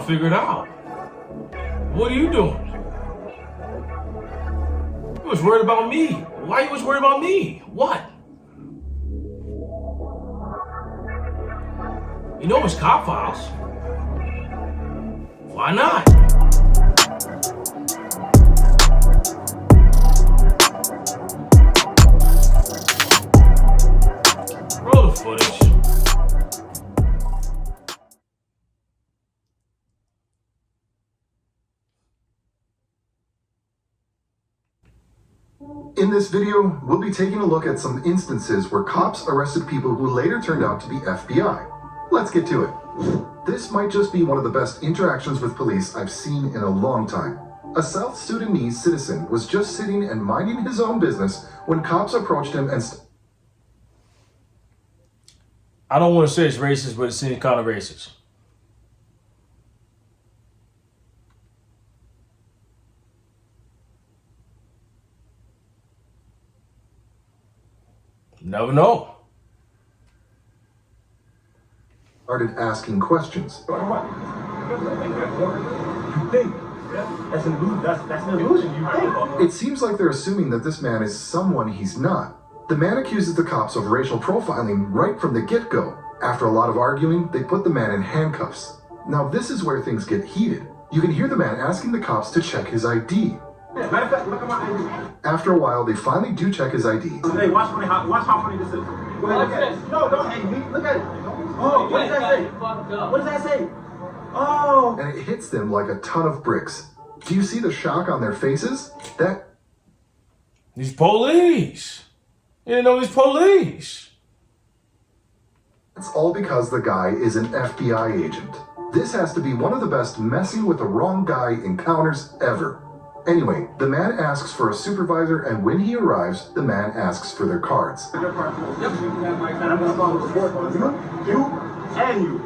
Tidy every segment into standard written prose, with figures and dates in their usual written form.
figure it out. What are you doing? You was worried about me. Why you was worried about me? What? You know it's cop files. Why not? Roll the footage. In this video, we'll be taking a look at some instances where cops arrested people who later turned out to be FBI. Let's get to it. This might just be one of the best interactions with police I've seen in a long time. A South Sudanese citizen was just sitting and minding his own business when cops approached him and I don't want to say it's racist, but it seems kind of racist. Never know. started asking questions. You think? That's an illusion. You think? It seems like they're assuming that this man is someone he's not. The man accuses the cops of racial profiling right from the get-go. After a lot of arguing, they put the man in handcuffs. Now this is where things get heated. You can hear the man asking the cops to check his ID. Matter of fact, look at my ID. After a while, they finally do check his ID. Hey, watch how funny this is. Go ahead, look at it. No, don't hate me. Look at it. Oh, what does that say? What does that say? Oh. And it hits them like a ton of bricks. Do you see the shock on their faces? These police. You know, these police. It's all because the guy is an FBI agent. This has to be one of the best messing with the wrong guy encounters ever. Anyway, the man asks for a supervisor, and when he arrives, the man asks for their cards. And I'm gonna follow the report on you and you.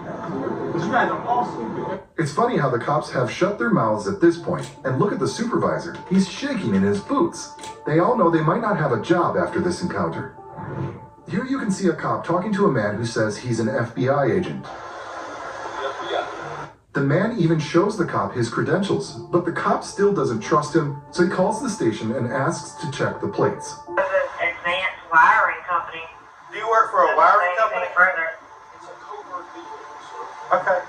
But you guys are all stupid. It's funny how the cops have shut their mouths at this point, and look at the supervisor. He's shaking in his boots. They all know they might not have a job after this encounter. Here you can see a cop talking to a man who says he's an FBI agent. The man even shows the cop his credentials, but the cop still doesn't trust him, so he calls the station and asks to check the plates. This is Advanced Wiring Company. Do you work for a wiring company? It's a covert vehicle. Okay.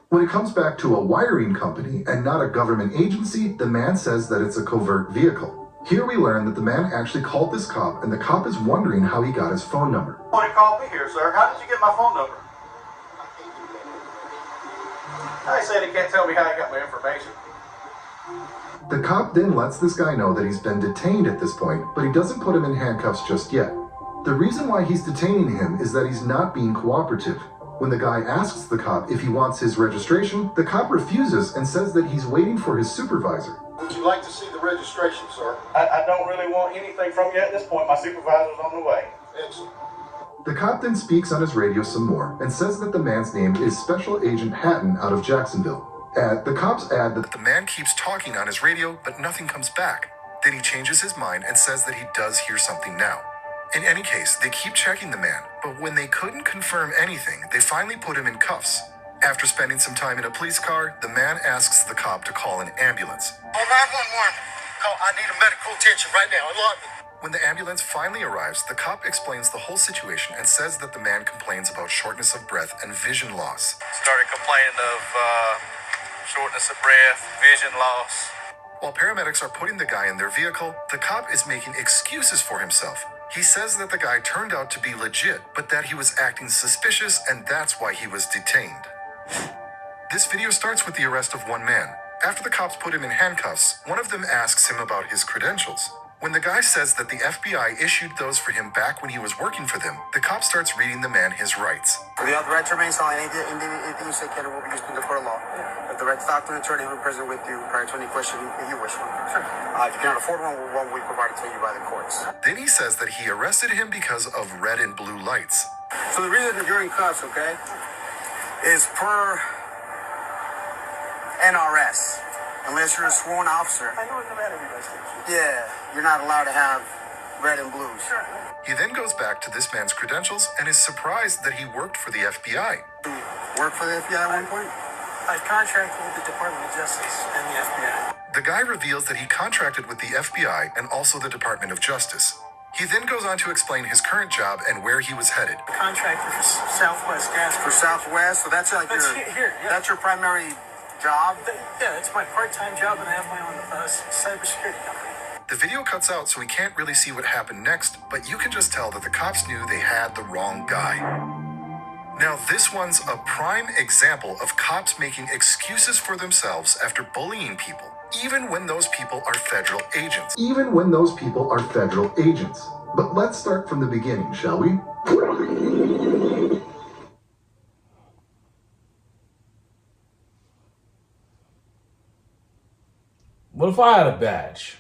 When it comes back to a wiring company and not a government agency, the man says that it's a covert vehicle. Here we learn that the man actually called this cop, and the cop is wondering how he got his phone number. Somebody called me here, sir. How did you get my phone number? I said he can't tell me how he got my information. The cop then lets this guy know that he's been detained at this point, but he doesn't put him in handcuffs just yet. The reason why he's detaining him is that he's not being cooperative. When the guy asks the cop if he wants his registration, the cop refuses and says that he's waiting for his supervisor. Would you like to see the registration, sir? I don't really want anything from you at this point. My supervisor's on the way. Excellent. The cop then speaks on his radio some more and says that the man's name is Special Agent Hatton out of Jacksonville. The cops add that the man keeps talking on his radio, but nothing comes back. Then he changes his mind and says that he does hear something now. In any case, they keep checking the man, but when they couldn't confirm anything, they finally put him in cuffs. After spending some time in a police car, the man asks the cop to call an ambulance. Oh, 911. Oh, I need a medical attention right now. Alarm me. When the ambulance finally arrives, the cop explains the whole situation and says that the man complains about shortness of breath and vision loss. Started complaining of shortness of breath, vision loss. While paramedics are putting the guy in their vehicle, the cop is making excuses for himself. He says that the guy turned out to be legit, but that he was acting suspicious and that's why he was detained. This video starts with the arrest of one man. After the cops put him in handcuffs, one of them asks him about his credentials. When the guy says that the FBI issued those for him back when he was working for them, the cop starts reading the man his rights. The right to remain silent. Anything you say can will be used in the court of law. If the right to talk to an attorney who is present with you prior to any question if you wish one. Sure. If you cannot afford one will be provided to you by the courts. Then he says that he arrested him because of red and blue lights. So the reason that you're in cuffs, okay, is per NRS. Unless you're a sworn officer. I know it's a matter of investigation. Yeah, you're not allowed to have red and blues. He then goes back to this man's credentials and is surprised that he worked for the FBI. Worked for the FBI at one point? I contracted with the Department of Justice and the FBI. The guy reveals that he contracted with the FBI and also the Department of Justice. He then goes on to explain his current job and where he was headed. Contractor for Southwest Gas. For Southwest, so that's like that's your primary job? Yeah, it's my part-time job, and I have my own cybersecurity company. The video cuts out, so we can't really see what happened next, but you can just tell that the cops knew they had the wrong guy. Now, this one's a prime example of cops making excuses for themselves after bullying people, even when those people are federal agents. Even when those people are federal agents. But let's start from the beginning, shall we? What if I had a badge?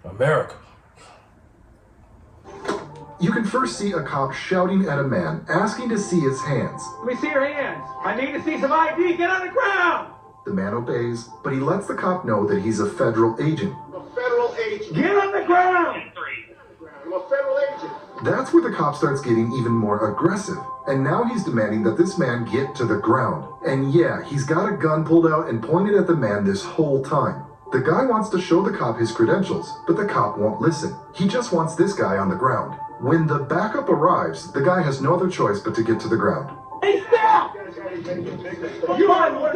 America. You can first see a cop shouting at a man, asking to see his hands. Let me see your hands. I need to see some ID. Get on the ground. The man obeys, but he lets the cop know that he's a federal agent. I'm a federal agent. Get on the ground. I'm a federal agent. That's where the cop starts getting even more aggressive. And now he's demanding that this man get to the ground. And yeah, he's got a gun pulled out and pointed at the man this whole time. The guy wants to show the cop his credentials, but the cop won't listen. He just wants this guy on the ground. When the backup arrives, the guy has no other choice but to get to the ground. Hey, stop! You are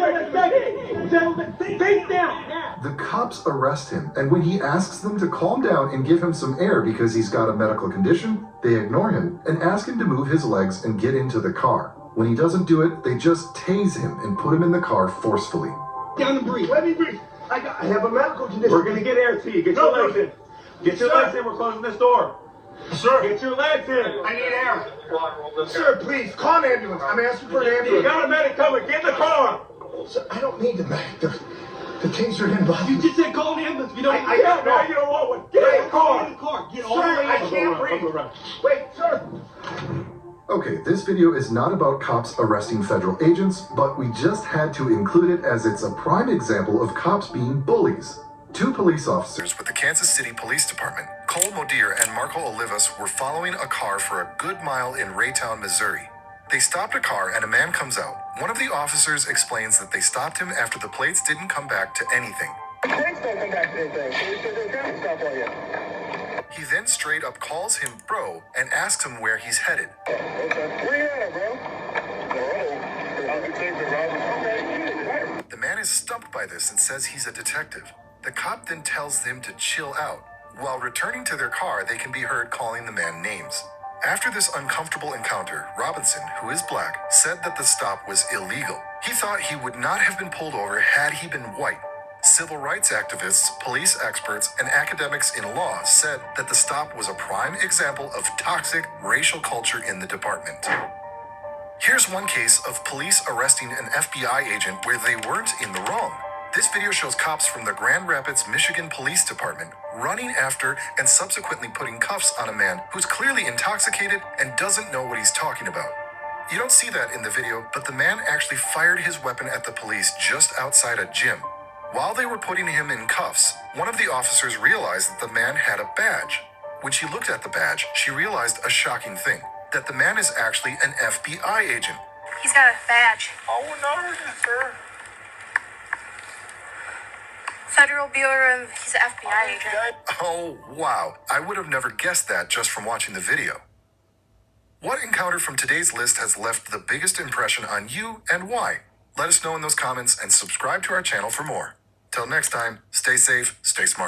face down. The cops arrest him, and when he asks them to calm down and give him some air because he's got a medical condition, they ignore him and ask him to move his legs and get into the car. When he doesn't do it, they just tase him and put him in the car forcefully. Down and breathe. Let me breathe. I have a medical condition. We're gonna get air to you. Get your legs in. Get your legs in. We're closing this door. Sir, Get your legs in. I need air. Sir, please, call an ambulance. I'm asking for an You ambulance. got a medic coming. Get in the car. Sir, I don't need the medic. The taser didn't bother me. You just said call an ambulance. You don't. I don't know. You don't want one. Get in the car. Get in the car. Get Sir, all the way I in. can't breathe. Wait, sir. Okay, this video is not about cops arresting federal agents, but we just had to include it as it's a prime example of cops being bullies. Two police officers With the Kansas City Police Department, Cole Modier and Marco Olivas were following a car for a good mile in Raytown, Missouri. They stopped a car and a man comes out. One of the officers explains that they stopped him after the plates didn't come back to anything. Plates don't come back to anything. So you said there's traffic stop on you. He then straight up calls him bro and asks him where he's headed. Where you at, bro? I'll take the route. The man is stumped by this and says he's a detective. The cop then tells them to chill out. While returning to their car, they can be heard calling the man names. After this uncomfortable encounter, Robinson, who is black, said that the stop was illegal. He thought he would not have been pulled over had he been white. Civil rights activists, police experts, and academics in law said that the stop was a prime example of toxic racial culture in the department. Here's one case of police arresting an FBI agent where they weren't in the wrong. This video shows cops from the Grand Rapids, Michigan Police Department running after and subsequently putting cuffs on a man who's clearly intoxicated and doesn't know what he's talking about. You don't see that in the video, but the man actually fired his weapon at the police just outside a gym. While they were putting him in cuffs, one of the officers realized that the man had a badge. When she looked at the badge, she realized a shocking thing, that the man is actually an FBI agent. He's got a badge. Oh, no, sir. Federal Bureau, he's an FBI agent. Oh, wow. I would have never guessed that just from watching the video. What encounter from today's list has left the biggest impression on you and why? Let us know in those comments and subscribe to our channel for more. Till next time, stay safe, stay smart.